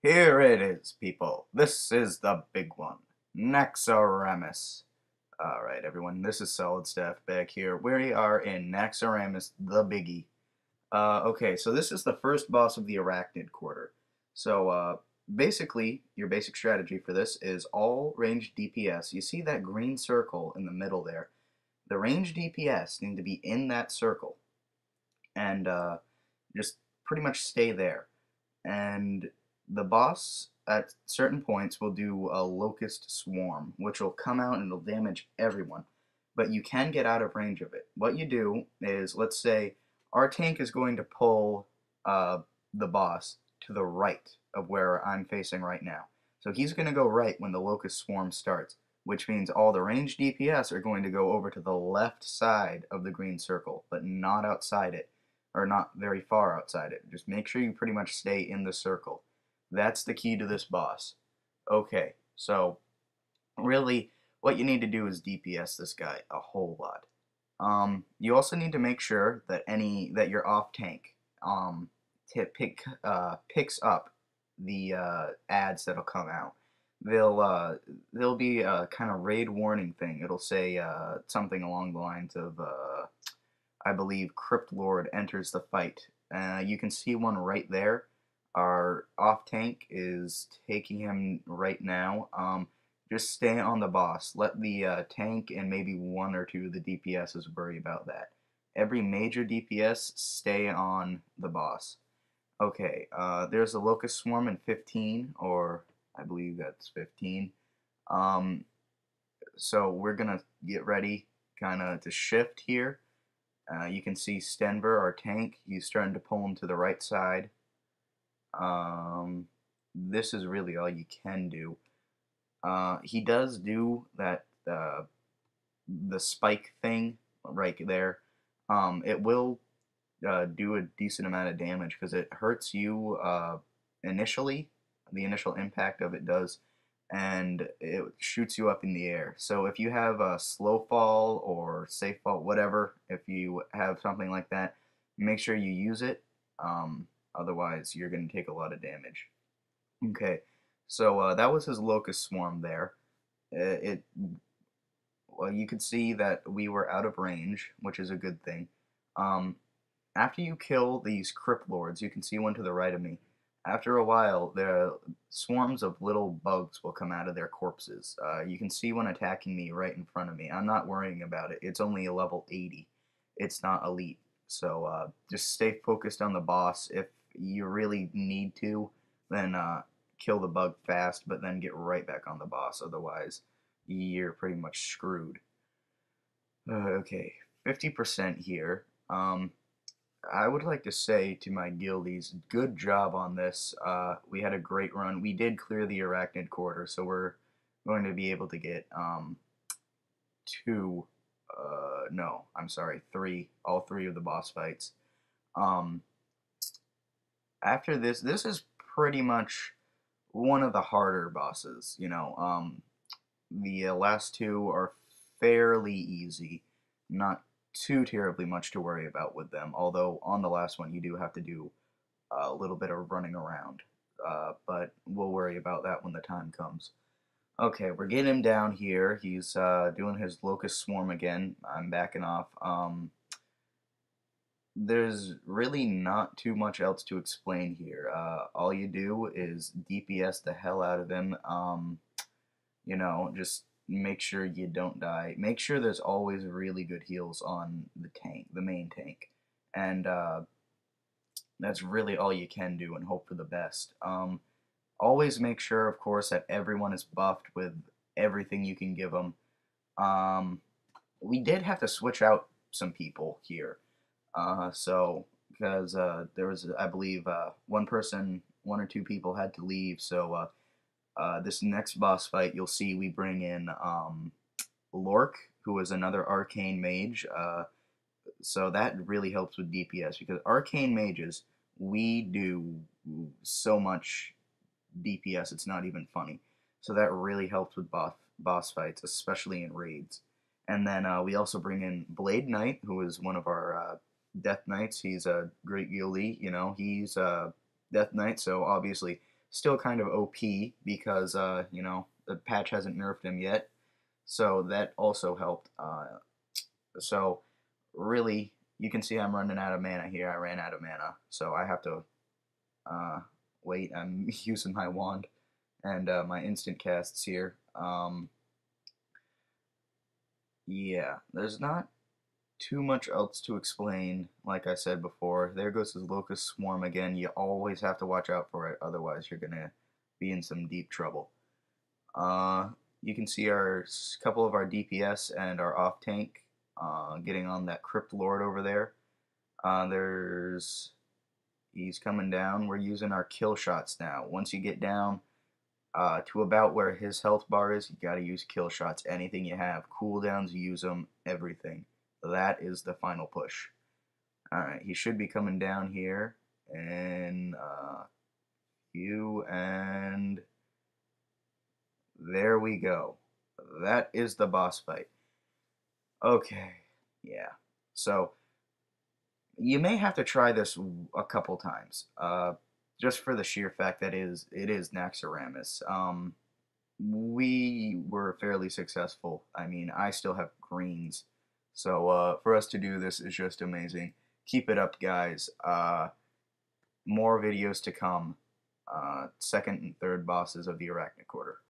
Here it is, people. This is the big one. Naxxaramas. Alright, everyone, this is Solid Staff back here. We are in Naxxaramas, the biggie. Okay, so this is the first boss of the Arachnid Quarter. So, basically, your basic strategy for this is all ranged DPS. You see that green circle in the middle there? The ranged DPS need to be in that circle. And, just pretty much stay there. And the boss at certain points will do a locust swarm, which will come out and it'll damage everyone. But you can get out of range of it. What you do is, let's say our tank is going to pull the boss to the right of where I'm facing right now. So he's going to go right when the locust swarm starts, which means all the ranged DPS are going to go over to the left side of the green circle, but not outside it, or not very far outside it. Just make sure you pretty much stay in the circle. That's the key to this boss. Okay, so really what you need to do is DPS this guy a whole lot. You also need to make sure that your off tank picks up the ads that'll come out. There'll be a kind of raid warning thing. It'll say something along the lines of I believe Crypt Lord enters the fight. You can see one right there. Our off tank is taking him right now. Just stay on the boss. Let the tank and maybe one or two of the DPSs worry about that. Every major DPS, stay on the boss. Okay, there's a Locust Swarm in 15, or I believe that's 15. So we're gonna get ready kind of to shift here. You can see Stenver, our tank, he's starting to pull him to the right side. This is really all you can do. He does do that, the spike thing right there. It will do a decent amount of damage because it hurts you initially. The initial impact of it does, and it shoots you up in the air. So if you have a slow fall or safe fall, whatever, if you have something like that, make sure you use it. Otherwise, you're going to take a lot of damage. Okay, so that was his Locust Swarm there. Well, you could see that we were out of range, which is a good thing. After you kill these Crypt Lords, you can see one to the right of me. After a while, the swarms of little bugs will come out of their corpses. You can see one attacking me right in front of me. I'm not worrying about it. It's only a level 80. It's not elite. So just stay focused on the boss. If you really need to, then kill the bug fast, but then get right back on the boss. Otherwise, you're pretty much screwed. Okay, 50% here. I would like to say to my guildies, good job on this. We had a great run. We did clear the Arachnid Quarter, so we're going to be able to get all three of the boss fights. After this is pretty much one of the harder bosses. The last two are fairly easy, not too terribly much to worry about with them, although on the last one you do have to do a little bit of running around, but we'll worry about that when the time comes. Okay, we're getting him down here. He's doing his Locust Swarm again. I'm backing off. There's really not too much else to explain here. All you do is DPS the hell out of him. Just make sure you don't die. Make sure there's always really good heals on the tank, the main tank. And that's really all you can do and hope for the best. Always make sure, of course, that everyone is buffed with everything you can give them. We did have to switch out some people here. Because there was, I believe, one or two people had to leave, so this next boss fight, you'll see we bring in Lork, who is another arcane mage. So that really helps with DPS because arcane mages, we do so much DPS, it's not even funny. So that really helps with boss fights, especially in raids. And then we also bring in Blade Knight, who is one of our Death Knights. He's a great guildie, he's Death Knight, so obviously Still kind of OP because, you know, the patch hasn't nerfed him yet. So that also helped. So really, you can see I'm running out of mana here. I ran out of mana. So I have to uh, wait. I'm using my wand and my instant casts here. Yeah, there's not too much else to explain. Like I said before, there goes his locust swarm again. You always have to watch out for it, otherwise you're gonna be in some deep trouble. Uh, you can see our couple of our DPS and our off tank getting on that Crypt Lord over there. He's coming down. We're using our kill shots now. Once you get down to about where his health bar is, you gotta use kill shots. Anything you have, cooldowns, use them, everything. That is the final push. Alright, he should be coming down here in and there we go. That is the boss fight. Okay, yeah. So, you may have to try this a couple times, just for the sheer fact that it is Naxxaramas. We were fairly successful. I mean, I still have greens, so for us to do this is just amazing. Keep it up, guys. More videos to come. Second and third bosses of the Arachnid Quarter.